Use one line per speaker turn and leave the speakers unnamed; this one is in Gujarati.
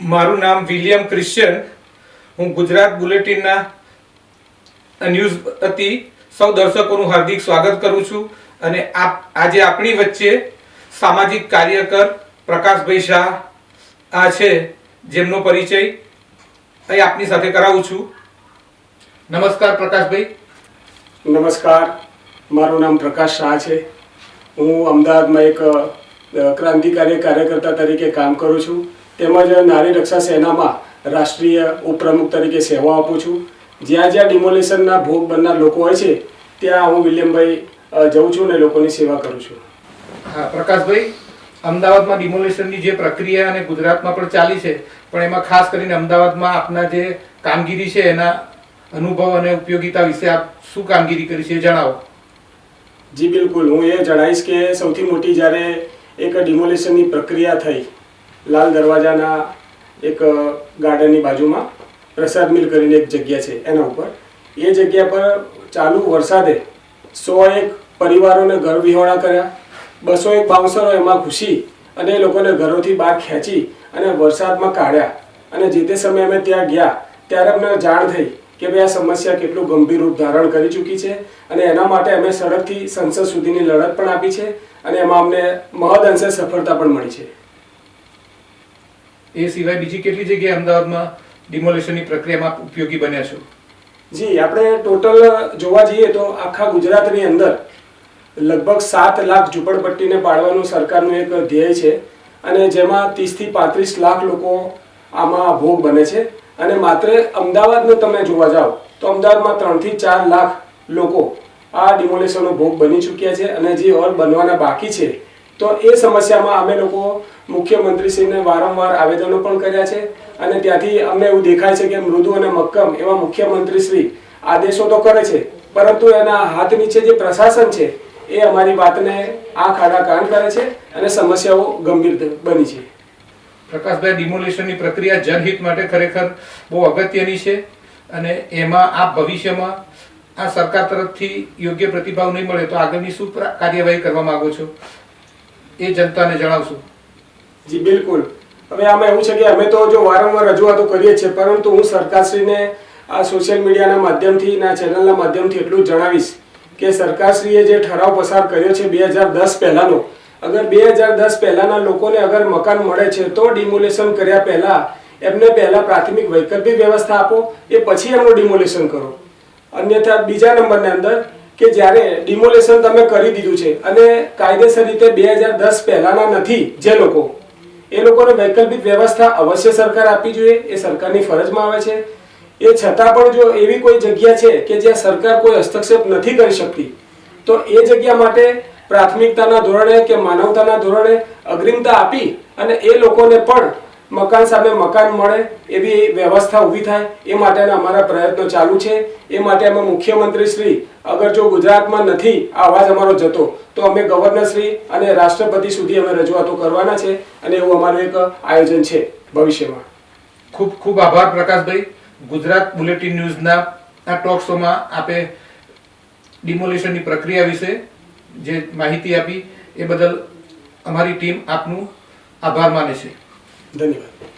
મારું નામ વિલિયમ ક્રિશ્ચિયન. હું ગુજરાત બુલેટિનના ન્યૂઝ હતી સૌ દર્શકોનું હાર્દિક સ્વાગત કરું છું. અને આજે આપણી વચ્ચે સામાજિક કાર્યકર પ્રકાશભાઈ શાહ આ છે, જેમનો પરિચય અહીં આપની સાથે કરાવું છું. નમસ્કાર પ્રકાશભાઈ.
નમસ્કાર, મારું નામ પ્રકાશ શાહ છે. હું અમદાવાદમાં એક ક્રાંતિકારી કાર્યકર્તા તરીકે કામ કરું છું, તેમજ નારી રક્ષા સેનામાં રાષ્ટ્રીય ઉપપ્રમુખ તરીકે સેવા આપું છું. જ્યાં જ્યાં ડિમોલેશનના ભોગ બનનાર લોકો હોય છે ત્યાં હું વિલિયમભાઈ જઉં છું અને લોકોની સેવા કરું છું.
હા પ્રકાશભાઈ, અમદાવાદમાં ડિમોલેશનની જે પ્રક્રિયા અને ગુજરાતમાં પણ ચાલી છે, પણ એમાં ખાસ કરીને અમદાવાદમાં આપના જે કામગીરી છે એના અનુભવ અને ઉપયોગિતા વિશે આપ શું કામગીરી કરી છે એ જણાવો.
જી બિલકુલ, હું એ જણાવીશ કે સૌથી મોટી જ્યારે એક ડિમોલેશનની પ્રક્રિયા થઈ લાલ દરવાજાના એક ગાર્ડનની બાજુમાં પ્રસાદ મિલ કરીને એક જગ્યા છે એના ઉપર, એ જગ્યા પર ચાલુ વરસાદે 101 પરિવારોને ઘર વિહોણા કર્યા, 201 બાઉન્સરો એમાં ઘૂસી અને એ લોકોને ઘરોથી બહાર ખેંચી અને વરસાદમાં કાઢ્યા. અને જે તે સમયે અમે ત્યાં ગયા ત્યારે અમને જાણ થઈ કે ભાઈ આ સમસ્યા કેટલું ગંભીર રૂપ ધારણ કરી ચૂકી છે અને એના માટે અમે સડકથી સંસદ સુધીની લડત પણ આપી છે અને એમાં અમને મહદઅંશે સફળતા પણ મળી છે.
એ સિવાય બીજી કેટલી જગ્યાએ અમદાવાદમાં ડિમોલેશનની પ્રક્રિયામાં ઉપયોગી બન્યા છો?
જી, આપણે ટોટલ જોવા જઈએ તો આખા ગુજરાતની અંદર લગભગ 7 લાખ ઝૂંપડપટ્ટીને પાડવાનું સરકારનું એક ધ્યેય છે અને જેમાં 30 થી 35 લાખ લોકો આમાં ભોગ બને છે. અને માત્ર અમદાવાદનું તમે જોવા જાઓ તો અમદાવાદમાં 3 થી 4 લાખ લોકો આ ડિમોલેશનનો ભોગ બની ચૂક્યા છે અને જે ઓર બનવાના બાકી છે. તો એ સમસ્યામાં અમે લોકો મુખ્યમંત્રીશ્રીને વારંવાર આવેદનો પણ કર્યા છે અને ત્યાંથી અમને એવું દેખાય છે કે મૃદુ અને મક્કમ એવા મુખ્યમંત્રીશ્રી આદેશો તો કરે છે, પરંતુ એના હાથ નીચે જે પ્રશાસન છે એ અમારી વાતને આંખ આડા કાન કરે છે અને સમસ્યાઓ ગંભીર બની છે.
પ્રકાશભાઈ, ડિમોલેશનની પ્રક્રિયા જનહિત માટે ખરેખર બહુ અગત્યની છે અને એમાં આપ ભવિષ્યમાં આ સરકાર તરફથી યોગ્ય પ્રતિભાવ નહીં મળે તો આગળની શું કાર્યવાહી કરવા માંગો છો એ જનતાને જણાવશો?
જી બિલકુલ. હવે આમાં એવું છે કે અમે તો જો વારંવાર રજૂઆતો કરીએ છીએ, પરંતુ હું સરકારશ્રીને આ સોશિયલ મીડિયાના માધ્યમથી અને ચેનલના માધ્યમથી એટલું જ જણાવીશ કે સરકારશ્રીએ જે ઠરાવ પસાર કર્યો છે 2010 પહેલાંનો, અગર 2010 પહેલાંના લોકોને અગર મકાન મળે છે તો ડિમોલેશન કર્યા પહેલાં એમને પહેલાં પ્રાથમિક વૈકલ્પિક વ્યવસ્થા આપો, એ પછી એમનું ડિમોલેશન કરો. અન્યથા બીજા નંબરની અંદર કે જ્યારે ડિમોલેશન તમે કરી દીધું છે અને કાયદેસર રીતે 2010 પહેલાંના નથી જે લોકો, એ લોકોને વૈકલ્પિક વ્યવસ્થા અવશ્ય સરકાર આપવી જોઈએ, એ સરકારની ફરજમાં આવે છે. એ છતાં પણ જો એવી કોઈ જગ્યા છે કે જ્યાં સરકાર કોઈ હસ્તક્ષેપ નથી કરી શકતી તો એ જગ્યા માટે પ્રાથમિકતાના ધોરણે કે માનવતાના ધોરણે અગ્રિમતા આપી અને એ લોકોને પણ મકાન સામે મકાન મળે એવી વ્યવસ્થા ઊભી થાય, એ માટેના અમારા પ્રયત્નો ચાલુ છે. એ માટે અમે મુખ્યમંત્રીશ્રી અગર જો ગુજરાતમાં નથી આ અવાજ અમારો જતો તો અમે ગવર્નરશ્રી અને રાષ્ટ્રપતિ સુધી અમે રજૂઆતો કરવાના છે અને એવું અમારું એક આયોજન છે ભવિષ્યમાં.
ખૂબ ખૂબ આભાર પ્રકાશભાઈ. ગુજરાત બુલેટિન ન્યૂઝના આ ટોક શોમાં આપે ડિમોલેશનની પ્રક્રિયા વિશે જે માહિતી આપી એ બદલ અમારી ટીમ આપનું આભાર માને છે.
ધન્યવાદ.